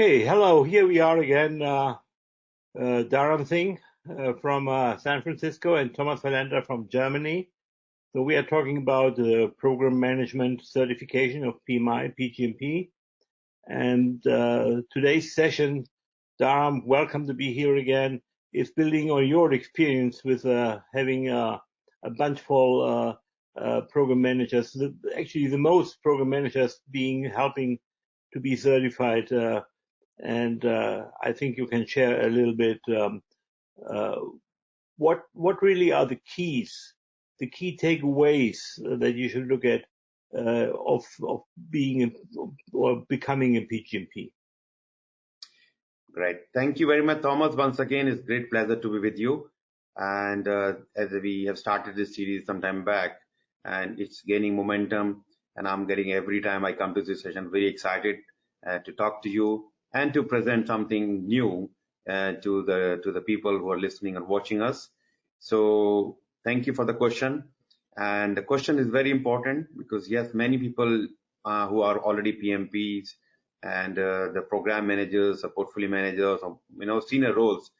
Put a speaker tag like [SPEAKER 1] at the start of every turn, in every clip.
[SPEAKER 1] Okay, hello. Here we are again, Dharam Singh from San Francisco and Thomas Walenta from Germany. So we are talking about the program management certification of PMI-PgMP. And today's session, Dharam, welcome to be here again, is building on your experience with having a bunch full program managers, actually the most program managers helping to be certified. And I think you can share a little bit what really are the key takeaways that you should look at of being or becoming a PGMP.
[SPEAKER 2] Great. Thank you very much, Thomas. Once again, it's a great pleasure to be with you. And as we have started this series some time back, and it's gaining momentum, and I'm getting every time I come to this session very excited to talk to you and to present something new to the people who are listening and watching us. So thank you for the question. And the question is very important because yes, many people who are already PMPs and the program managers, or portfolio managers, or senior roles,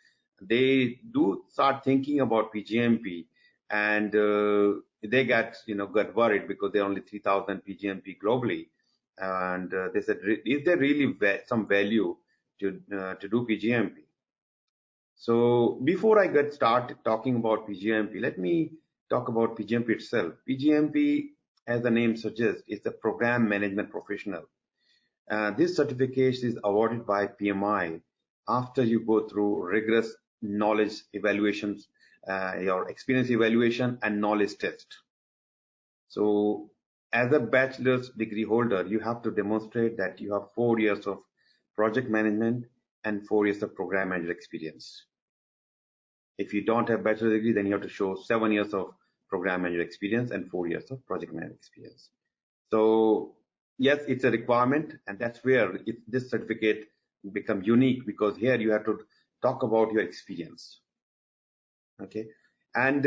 [SPEAKER 2] they do start thinking about PGMP, and they get worried because there are only 3,000 PGMP globally, and they said, is there really some value to do PGMP? So before I get started talking about PGMP, let me talk about PGMP itself. PGMP, as the name suggests, is the program management professional. This certification is awarded by PMI after you go through rigorous knowledge evaluations, your experience evaluation and knowledge test. So as a bachelor's degree holder, you have to demonstrate that you have 4 years of project management and 4 years of program manager experience. If you don't have bachelor's degree, then you have to show 7 years of program manager experience and 4 years of project manager experience. So yes, it's a requirement, and that's where this certificate becomes unique, because here you have to talk about your experience. Okay, and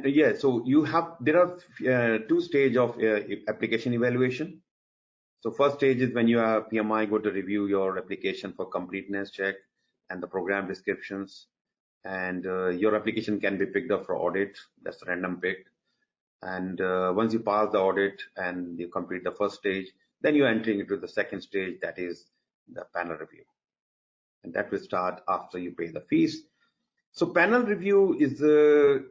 [SPEAKER 2] yeah, so there are 2 stages of application evaluation. So first stage is when you are PMI go to review your application for completeness check and the program descriptions, and your application can be picked up for audit. That's random picked. And once you pass the audit and you complete the first stage, then you're entering into the second stage, that is the panel review. And that will start after you pay the fees. So panel review is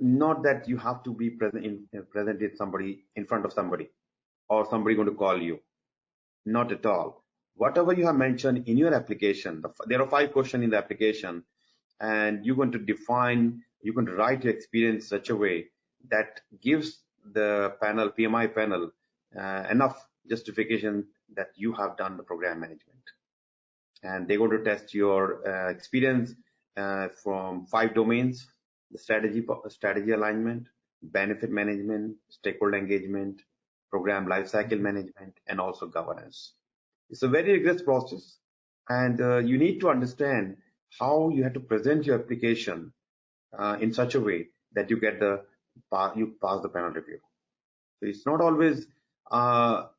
[SPEAKER 2] not that you have to be present in front of somebody, or somebody going to call you. Not at all. Whatever you have mentioned in your application, there are 5 questions in the application, and you're going to write your experience in such a way that gives the panel, PMI panel, enough justification that you have done the program management. And they're going to test your experience from 5 domains: the strategy alignment, benefit management, stakeholder engagement, program lifecycle management, and also governance. It's a very rigorous process, and you need to understand how you have to present your application in such a way that you pass the panel review. So it's not always how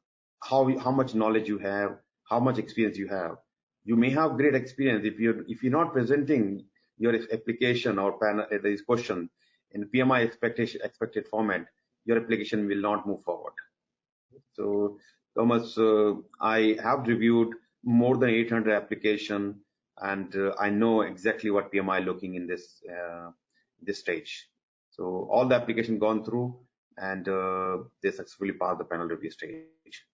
[SPEAKER 2] much knowledge you have, how much experience you have. You may have great experience. If you're not presenting your application or panel this question in PMI expected format, your application will not move forward. So Thomas, I have reviewed more than 800 applications, and I know exactly what PMI looking in this stage. So all the application gone through, and they successfully passed the panel review stage.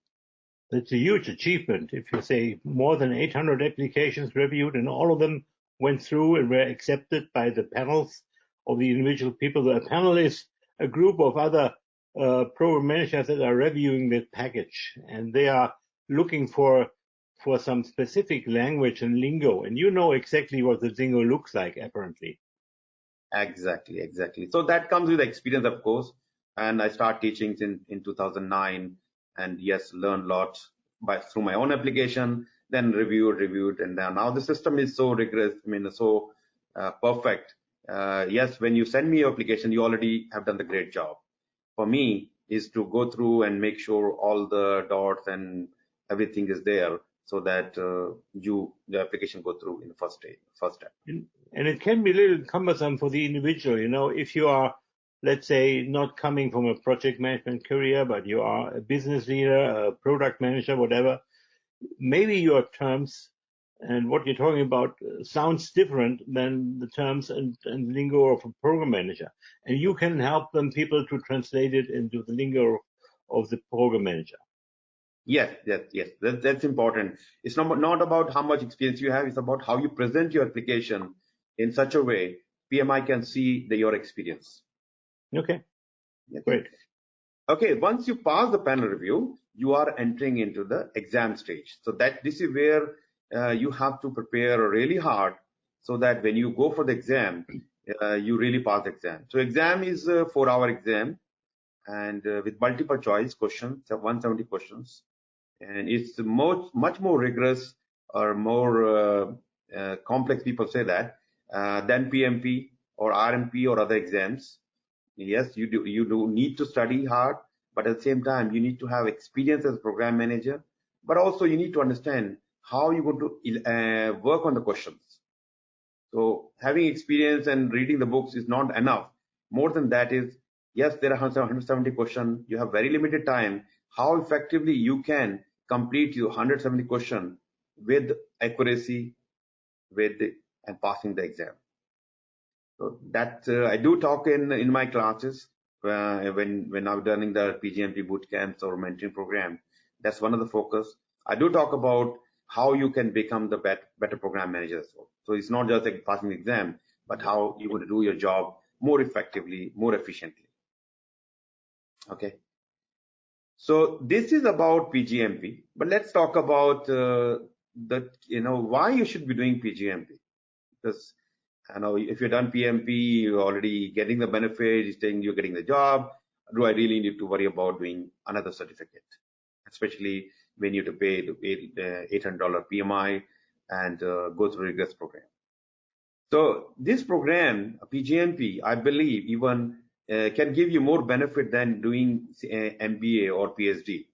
[SPEAKER 1] That's a huge achievement. If you say more than 800 applications reviewed and all of them went through and were accepted by the panels of the individual people. The panel is a group of other program managers that are reviewing that package, and they are looking for some specific language and lingo, and you know exactly what the lingo looks like, apparently.
[SPEAKER 2] Exactly. So that comes with experience, of course. And I started teaching in 2009, and yes, learned lots through my own application, then reviewed, and now the system is so rigorous. I mean, so perfect. Yes, when you send me your application, you already have done the great job. For me, is to go through and make sure all the dots and everything is there, so that the application go through in the first step.
[SPEAKER 1] And it can be a little cumbersome for the individual. If you are, let's say, not coming from a project management career, but you are a business leader, a product manager, whatever, maybe your terms and what you're talking about sounds different than the terms and lingo of a program manager. And you can help people to translate it into the lingo of the program manager.
[SPEAKER 2] Yes. That's important. It's not about how much experience you have. It's about how you present your application in such a way PMI can see your experience.
[SPEAKER 1] Okay. Great.
[SPEAKER 2] Okay. Once you pass the panel review, you are entering into the exam stage. So this is where you have to prepare really hard so that when you go for the exam, you really pass the exam. So exam is a 4-hour exam, and with multiple choice questions, 170 questions. And it's much more rigorous or more complex, people say that, than PMP or RMP or other exams. Yes, you do need to study hard, but at the same time, you need to have experience as a program manager, but also you need to understand how you're going to work on the questions. So having experience and reading the books is not enough. More than that is, yes, there are 170 questions. You have very limited time. How effectively you can complete your 170 question with accuracy, and passing the exam. So that I do talk in my classes when I'm running the PGMP boot camps or mentoring program. That's one of the focus. I do talk about how you can become the better program manager as well. So it's not just like passing the exam, but how you would do your job more effectively, more efficiently. Okay. So this is about PGMP, but let's talk about why you should be doing PGMP. Because if you've done PMP, you're already getting the benefit, you're getting the job. Do I really need to worry about doing another certificate? Especially when you have to pay the $800 PMI and go through a rigorous program. So this program, PGMP, I believe even can give you more benefit than doing MBA or PhD.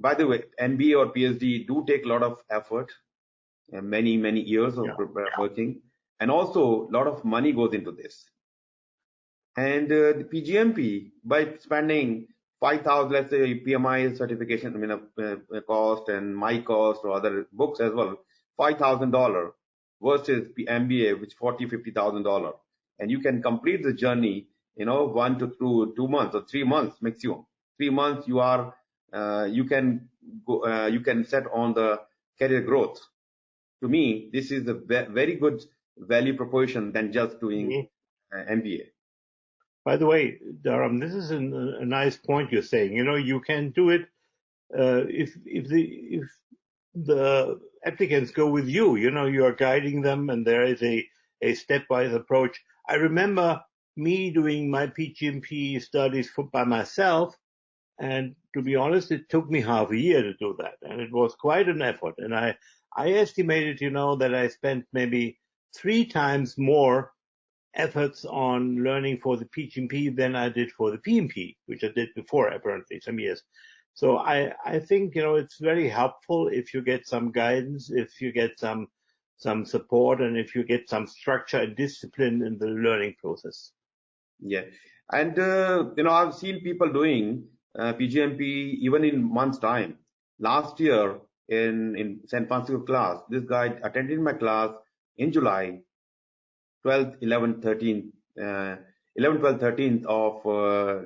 [SPEAKER 2] By the way, MBA or PhD do take a lot of effort, many years of working, and also a lot of money goes into this. And the PGMP, by spending 5,000, let's say PMI certification, cost and my cost or other books as well, $5,000 versus MBA, which $40,000-$50,000, and you can complete the journey, 1 to 2 months or 3 months maximum. 3 months you can go, you can set on the career growth. To me, this is a very good value proposition than just doing MBA.
[SPEAKER 1] By the way, Dharam, this is a nice point you're saying. You can do it if the applicants go with you. You are guiding them, and there is a stepwise approach. I remember me doing my PGMP studies by myself, and to be honest, it took me half a year to do that, and it was quite an effort. And I estimated, that I spent maybe 3 times more efforts on learning for the PGMP than I did for the PMP, which I did before, apparently, some years. So I think, it's very helpful if you get some guidance, if you get some support, and if you get some structure and discipline in the learning process.
[SPEAKER 2] Yeah. And, I've seen people doing PGMP even in months' time. Last year in San Francisco class, this guy attended my class in July, 12th, 11th, 13th, 11th, 12th, 13th of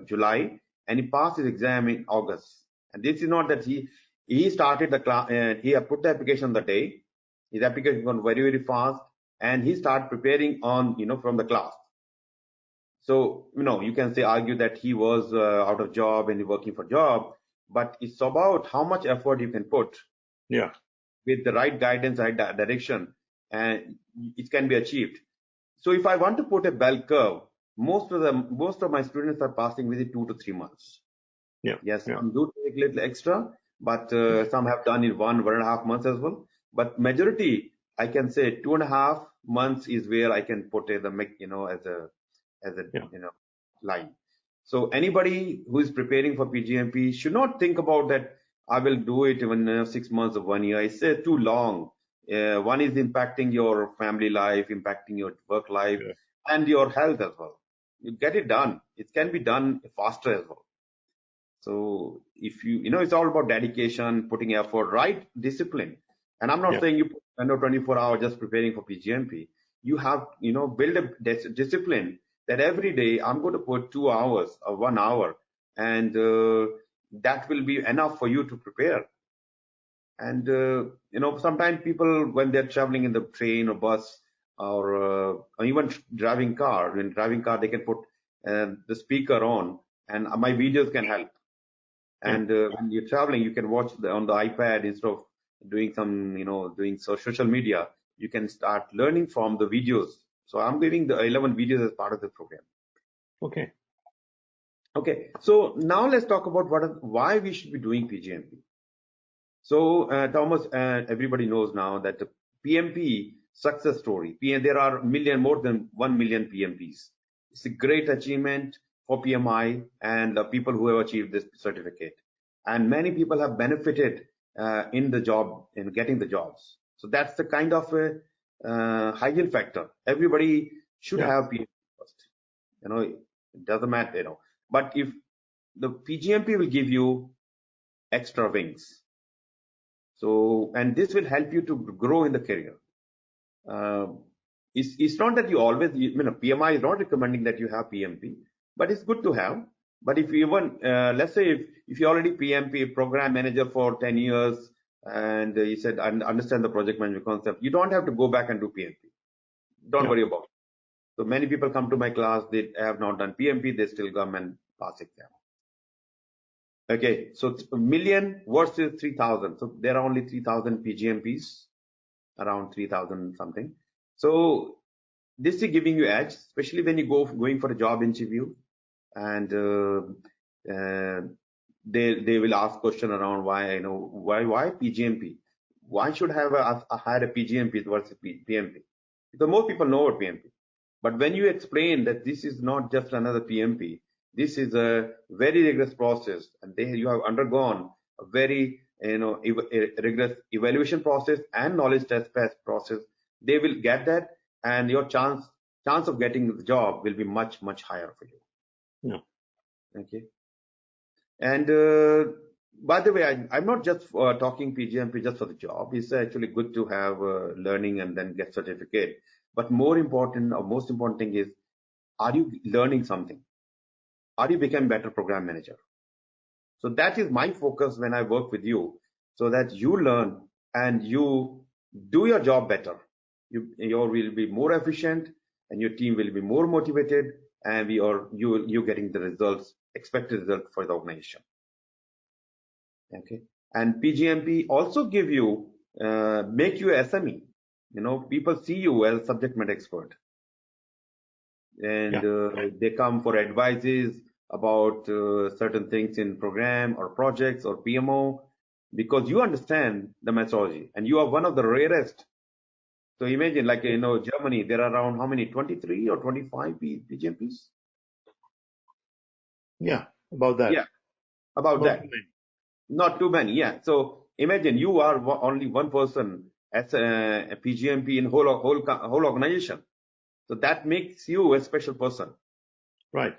[SPEAKER 2] July, and he passed his exam in August. And this is not that he started the class, he put the application on the day. His application went very fast, and he started preparing on, from the class. So, you can argue that he was out of job and working for job, but it's about how much effort you can put.
[SPEAKER 1] Yeah.
[SPEAKER 2] With the right guidance, right direction, and it can be achieved. So if I want to put a bell curve, most of my students are passing within 2 to 3 months.
[SPEAKER 1] Yeah.
[SPEAKER 2] Yes, some do take a little extra, but some have done in 1.5 months as well. But majority, I can say 2.5 months is where I can put as a line. So anybody who is preparing for PGMP should not think about that. I will do it even 6 months or 1 year. It's too long. One is impacting your family life, impacting your work life,
[SPEAKER 1] Yeah.
[SPEAKER 2] and your health as well. You get it done. It can be done faster as well. So if it's all about dedication, putting effort, right? Discipline. And I'm not
[SPEAKER 1] Yeah.
[SPEAKER 2] saying you put 24 hours just preparing for PGMP. You have, build a discipline that every day I'm going to put 2 hours or 1 hour, and that will be enough for you to prepare. And sometimes people, when they're traveling in the train or bus or even driving car, when driving car, they can put the speaker on, and my videos can help.
[SPEAKER 1] Yeah.
[SPEAKER 2] And when you're traveling, you can watch on the iPad instead of doing doing social media. You can start learning from the videos. So I'm giving the 11 videos as part of the program.
[SPEAKER 1] Okay.
[SPEAKER 2] Okay. So now let's talk about why we should be doing PGMP. So Thomas, everybody knows now that the PMP success story. There are more than 1 million PMPs. It's a great achievement for PMI and the people who have achieved this certificate. And many people have benefited in getting the jobs. So that's the kind of a hygiene factor. Everybody should have PMP first. It doesn't matter. But if the PGMP will give you extra wings. So, and this will help you to grow in the career. It's not that you always, PMI is not recommending that you have PMP, but it's good to have. But if you even, let's say if you're already PMP, program manager for 10 years, and you said, I understand the project management concept, you don't have to go back and do PMP. Don't worry about it. So many people come to my class, they have not done PMP, they still come and pass exam. Okay, so 1 million versus 3,000. So there are only 3,000 PGMPs, around 3,000 something. So this is giving you edge, especially when you going for a job interview, and they will ask question around why PGMP, why should I have hire a PGMP versus PMP? Because most people know about PMP, but when you explain that this is not just another PMP, this is a very rigorous process, and you have undergone a very rigorous evaluation process and knowledge test process. They will get that, and your chance of getting the job will be much higher for you.
[SPEAKER 1] Yeah.
[SPEAKER 2] Okay. And by the way, I'm not just talking PGMP just for the job. It's actually good to have learning and then get certificate. But most important thing is, are you learning something? Are you becoming better program manager? So that is my focus when I work with you, so that you learn and you do your job better. You will be more efficient, and your team will be more motivated, and you getting the results, expected result for the organization. Okay. And PGMP also give you make you SME. People see you as a subject matter expert, and they come for advices about certain things in program or projects or PMO, because you understand the methodology and you are one of the rarest. So imagine, like, Germany, there are around how many, 23 or 25 PGMPs?
[SPEAKER 1] Yeah, about that.
[SPEAKER 2] Yeah, about
[SPEAKER 1] Not
[SPEAKER 2] that.
[SPEAKER 1] too many.
[SPEAKER 2] Not too many, yeah. So imagine you are only one person as a PGMP in whole organization. So that makes you a special person.
[SPEAKER 1] Right.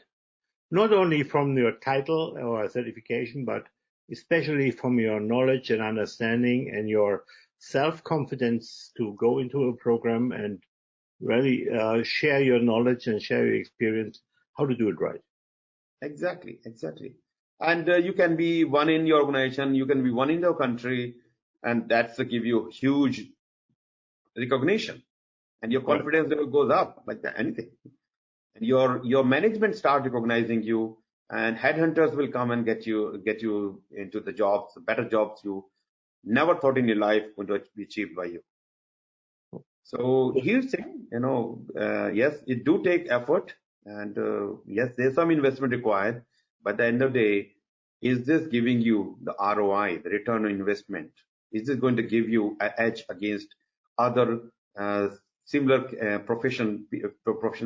[SPEAKER 1] Not only from your title or certification, but especially from your knowledge and understanding and your self-confidence to go into a program and really share your knowledge and share your experience how to do it right.
[SPEAKER 2] Exactly. And you can be one in your organization, you can be one in your country, and that's to give you huge recognition, and your confidence level goes up like that, anything. And your management start recognizing you, and headhunters will come and get you into the jobs, better jobs you never thought in your life going to be achieved by you. So here's the thing, yes, it do take effort, and yes, there's some investment required, but at the end of the day, is this giving you the ROI, the return on investment? Is this going to give you an edge against other similar professional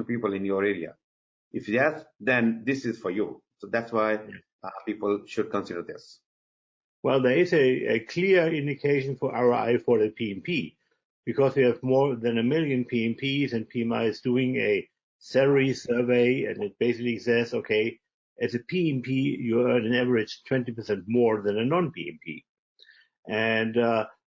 [SPEAKER 2] people in your area? If yes, then this is for you. So that's why people should consider this.
[SPEAKER 1] Well, there is a clear indication for ROI for the PMP, because we have more than 1 million PMPs, and PMI is doing a salary survey, and it basically says, okay, as a PMP, you earn an average 20% more than a non-PMP. And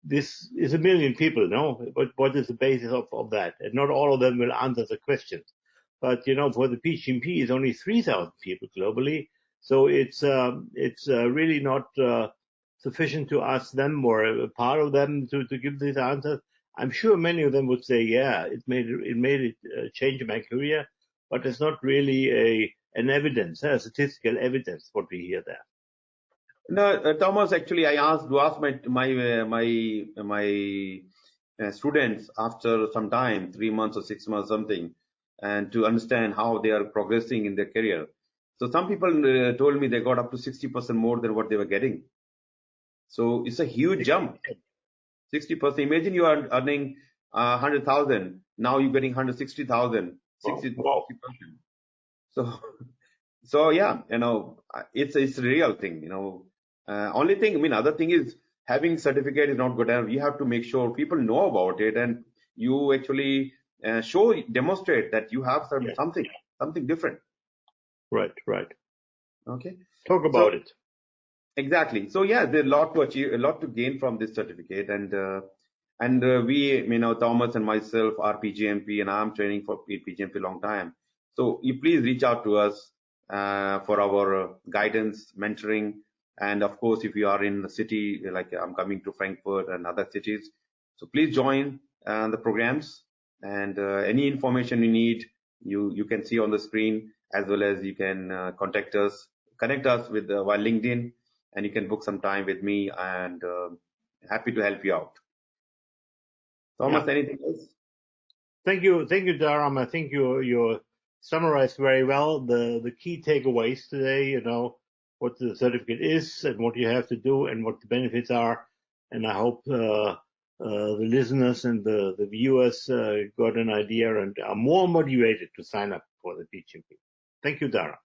[SPEAKER 1] this is 1 million people, no? But what is the basis of that? And not all of them will answer the questions. But, for the PGMP, it's only 3,000 people globally. So it's really not sufficient to ask them, or a part of them, to give these answers. I'm sure many of them would say, yeah, it made it change my career, but it's not really an evidence, a statistical evidence, what we hear there.
[SPEAKER 2] No, Thomas, actually, I asked my students after some time, 3 months or 6 months, something, and to understand how they are progressing in their career. So some people told me they got up to 60% more than what they were getting. So it's a huge jump. 60%. Imagine you are earning 100,000. Now you're getting 160,000. 60%. So yeah, it's a real thing. Only thing, other thing is having certificate is not good enough. You have to make sure people know about it, and you actually demonstrate that you have something different.
[SPEAKER 1] Right.
[SPEAKER 2] Okay.
[SPEAKER 1] Talk about it.
[SPEAKER 2] Exactly. So yeah, there's a lot to achieve, a lot to gain from this certificate, and we, Thomas and myself are PGMP, and I'm training for PGMP long time. So you please reach out to us for our guidance, mentoring, and of course, if you are in the city, like I'm coming to Frankfurt and other cities, so please join the programs, and any information you need, you can see on the screen, as well as you can connect us with via LinkedIn, and you can book some time with me, and happy to help you out. Thomas, anything else?
[SPEAKER 1] Thank you, Dharam. I think you summarized very well the key takeaways today. What the certificate is, and what you have to do, and what the benefits are. And I hope the listeners and the viewers got an idea and are more motivated to sign up for the PGMP. Thank you, Dharam.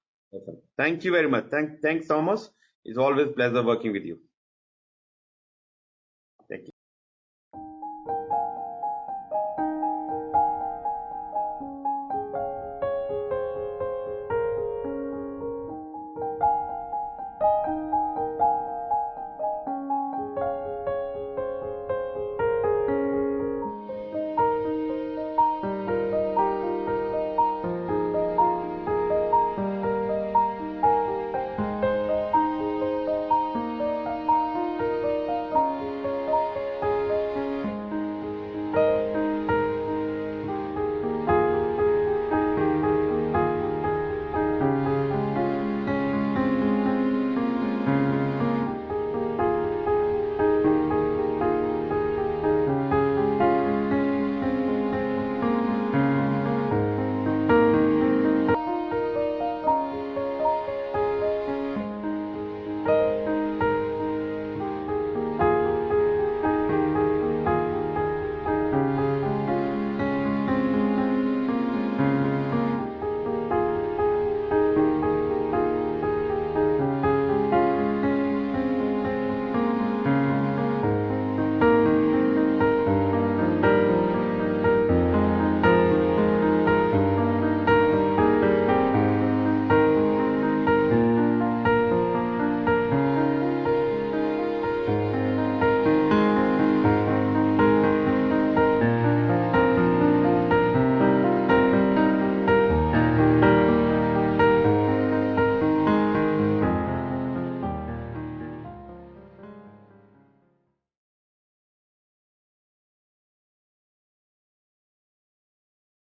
[SPEAKER 2] Thank you very much. Thanks, Thomas. It's always a pleasure working with you.